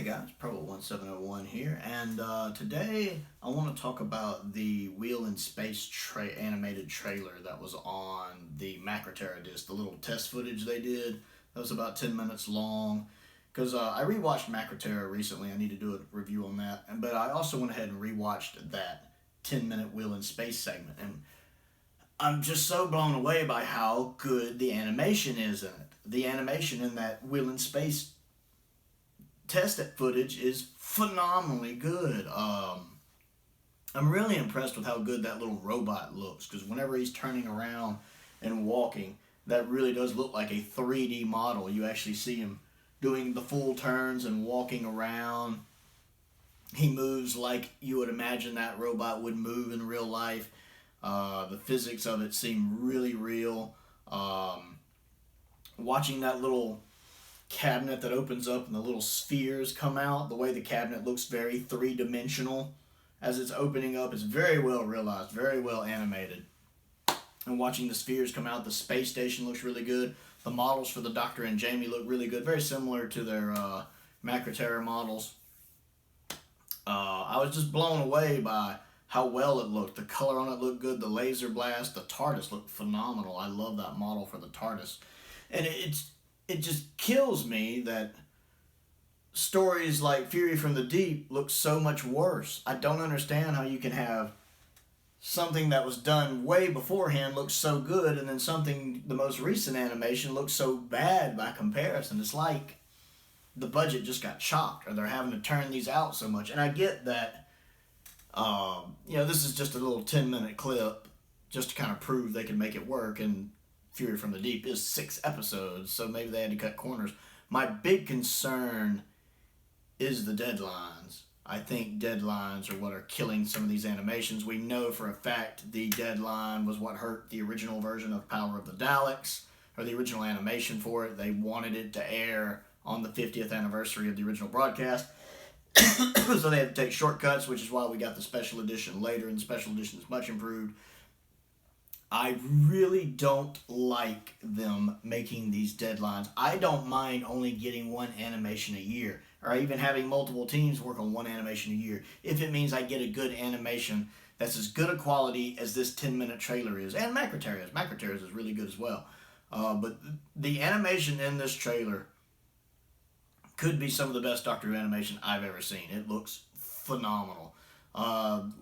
guys, Provo1701 here, and today I want to talk about the Wheel in Space animated trailer that was on the Macra disc, the little test footage they did. That was about 10 minutes long, because I rewatched Macra recently. I need to do a review on that, but I also went ahead and rewatched that 10-minute Wheel in Space segment, and I'm just so blown away by how good the animation is in it. The animation in that Wheel in Space test footage is phenomenally good. I'm really impressed with how good that little robot looks, because whenever he's turning around and walking, that really does look like a 3D model. You actually see him doing the full turns and walking around. He moves like you would imagine that robot would move in real life. The physics of it seem really real. Watching that little cabinet that opens up and the little spheres come out, the way the cabinet looks very three-dimensional as it's opening up, is very well realized, very well animated. And watching the spheres come out, the space station looks really good. The models for the Doctor and Jamie look really good, very similar to their Macra models. I was just blown away by how well it looked. The color on it looked good, the laser blast, the TARDIS looked phenomenal. I love that model for the TARDIS. And it just kills me that stories like Fury from the Deep look so much worse. I don't understand how you can have something that was done way beforehand look so good, and then something, the most recent animation, looks so bad by comparison. It's like the budget just got chopped, or they're having to turn these out so much. And I get that, this is just a little 10-minute clip just to kind of prove they can make it work, and Fury from the Deep is 6 episodes, so maybe they had to cut corners. My big concern is the deadlines. I think deadlines are what are killing some of these animations. We know for a fact the deadline was what hurt the original version of Power of the Daleks, or the original animation for it. They wanted it to air on the 50th anniversary of the original broadcast, so they had to take shortcuts, which is why we got the special edition later, and the special edition is much improved. I really don't like them making these deadlines. I don't mind only getting one animation a year, or even having multiple teams work on one animation a year, if it means I get a good animation that's as good a quality as this 10-minute trailer is. And Macra is really good as well. But the animation in this trailer could be some of the best Doctor Who animation I've ever seen. It looks phenomenal.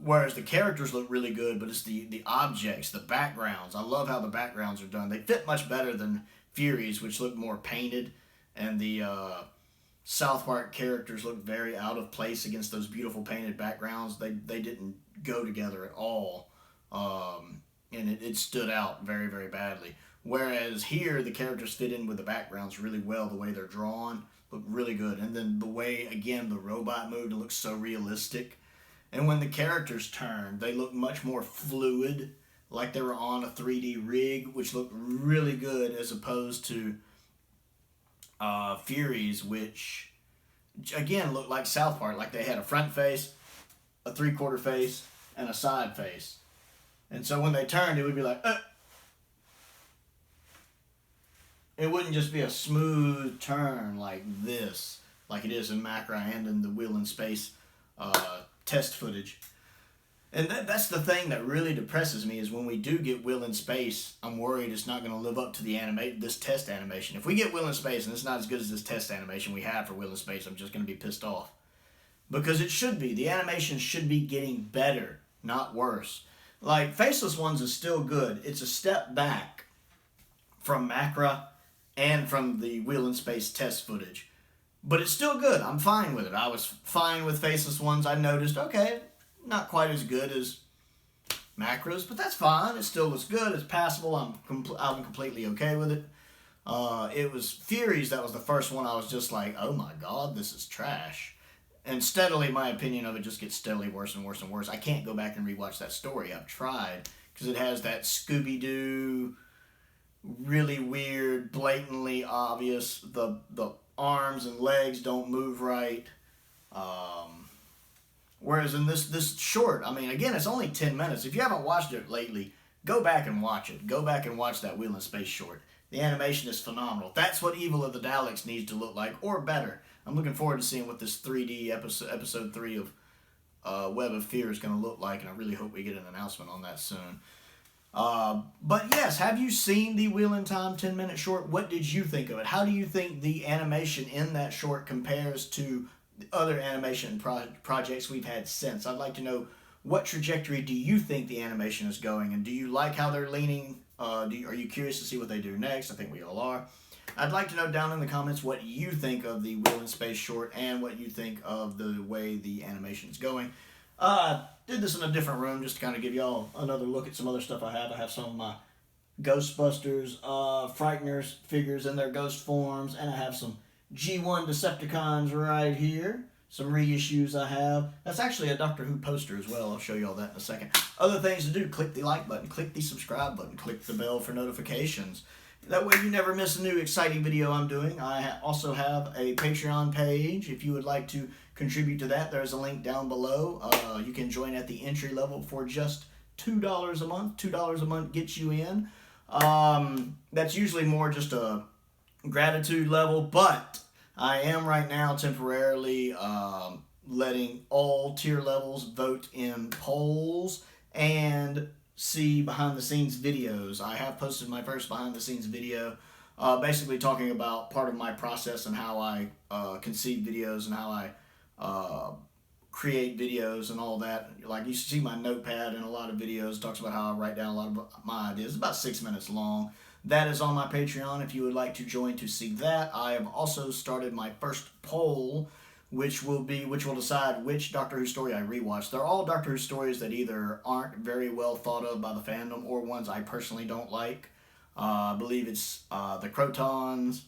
Whereas the characters look really good, but it's the objects, the backgrounds. I love how the backgrounds are done. They fit much better than Fury's, which look more painted, and the South Park characters look very out of place against those beautiful painted backgrounds. They didn't go together at all, and it stood out very, very badly. Whereas here, the characters fit in with the backgrounds really well. The way they're drawn look really good, and then the way, again, the robot moved, it looks so realistic. And when the characters turn, they look much more fluid, like they were on a 3D rig, which looked really good, as opposed to Fury's, which, again, looked like South Park. Like they had a front face, a three-quarter face, and a side face. And so when they turned, it would be like, It wouldn't just be a smooth turn like this, like it is in Macra and in the Wheel in Space test footage. And that's the thing that really depresses me, is when we do get Wheel in Space, I'm worried it's not going to live up to this test animation. If we get Wheel in Space and it's not as good as this test animation we have for Wheel in Space, I'm just going to be pissed off. Because it should be. The animation should be getting better, not worse. Like, Faceless Ones is still good. It's a step back from Macra and from the Wheel in Space test footage. But it's still good. I'm fine with it. I was fine with Faceless Ones. I noticed, okay, not quite as good as Macra's, but that's fine. It still looks good. It's passable. I'm completely okay with it. It was Fury's that was the first one I was just like, oh my god, this is trash. And steadily, my opinion of it just gets steadily worse and worse and worse. I can't go back and rewatch that story. I've tried, because it has that Scooby-Doo, really weird, blatantly obvious, the arms and legs don't move right. Whereas in this short, I mean, again, it's only 10 minutes. If you haven't watched it lately, go back and watch it. Go back and watch that Wheel in Space short. The animation is phenomenal. That's what Evil of the Daleks needs to look like, or better. I'm looking forward to seeing what this 3D episode 3 of Web of Fear is going to look like, and I really hope we get an announcement on that soon. But yes, have you seen the Wheel in Time 10-minute short? What did you think of it? How do you think the animation in that short compares to other animation projects we've had since? I'd like to know, what trajectory do you think the animation is going, and do you like how they're leaning? Are you curious to see what they do next? I think we all are. I'd like to know down in the comments what you think of the Wheel in Space short and what you think of the way the animation is going. Did this in a different room just to kind of give y'all another look at some other stuff I have. I have some of my Ghostbusters Frighteners figures in their ghost forms, and I have some G1 Decepticons right here. Some reissues I have. That's actually a Doctor Who poster as well. I'll show you all that in a second. Other things to do: click the like button, click the subscribe button, click the bell for notifications. That way you never miss a new exciting video I'm doing. I also have a Patreon page. If you would like to contribute to that, there's a link down below. You can join at the entry level for just $2 a month. $2 a month gets you in. That's usually more just a gratitude level, but I am right now temporarily letting all tier levels vote in polls and see behind the scenes videos. I have posted my first behind the scenes video, basically talking about part of my process and how I conceive videos and how I create videos and all that. Like, you see my notepad in a lot of videos. It talks about how I write down a lot of my ideas. It's about 6 minutes long. That is on my Patreon if you would like to join to see that. I have also started my first poll, which will decide which Doctor Who story I rewatch. They're all Doctor Who stories that either aren't very well thought of by the fandom or ones I personally don't like. I believe it's the Crotons,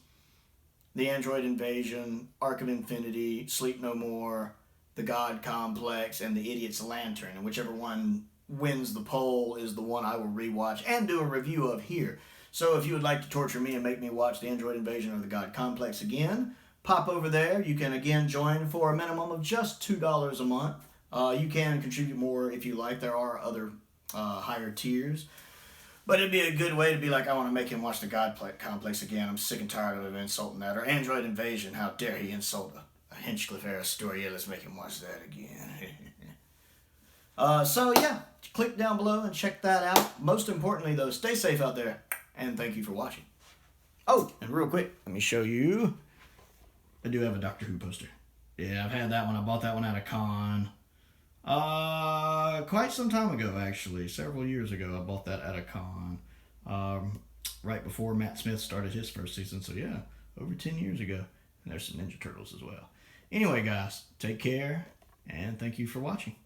the Android Invasion, Arc of Infinity, Sleep No More, the God Complex, and the Idiot's Lantern. And whichever one wins the poll is the one I will rewatch and do a review of here. So if you would like to torture me and make me watch the Android Invasion or the God Complex again, pop over there. You can again join for a minimum of just $2 a month. You can contribute more if you like. There are other higher tiers. But it'd be a good way to be like, I want to make him watch the God Complex again. I'm sick and tired of him insulting that. Or Android Invasion, how dare he insult a Hinchcliffe-era story. Yeah, let's make him watch that again. So yeah, click down below and check that out. Most importantly though, stay safe out there. And thank you for watching. Oh, and real quick, let me show you. I do have a Doctor Who poster. Yeah, I've had that one. I bought that one at a con. Quite some time ago, actually. Several years ago, I bought that at a con. Right before Matt Smith started his first season. So yeah, over 10 years ago. And there's some Ninja Turtles as well. Anyway, guys, take care. And thank you for watching.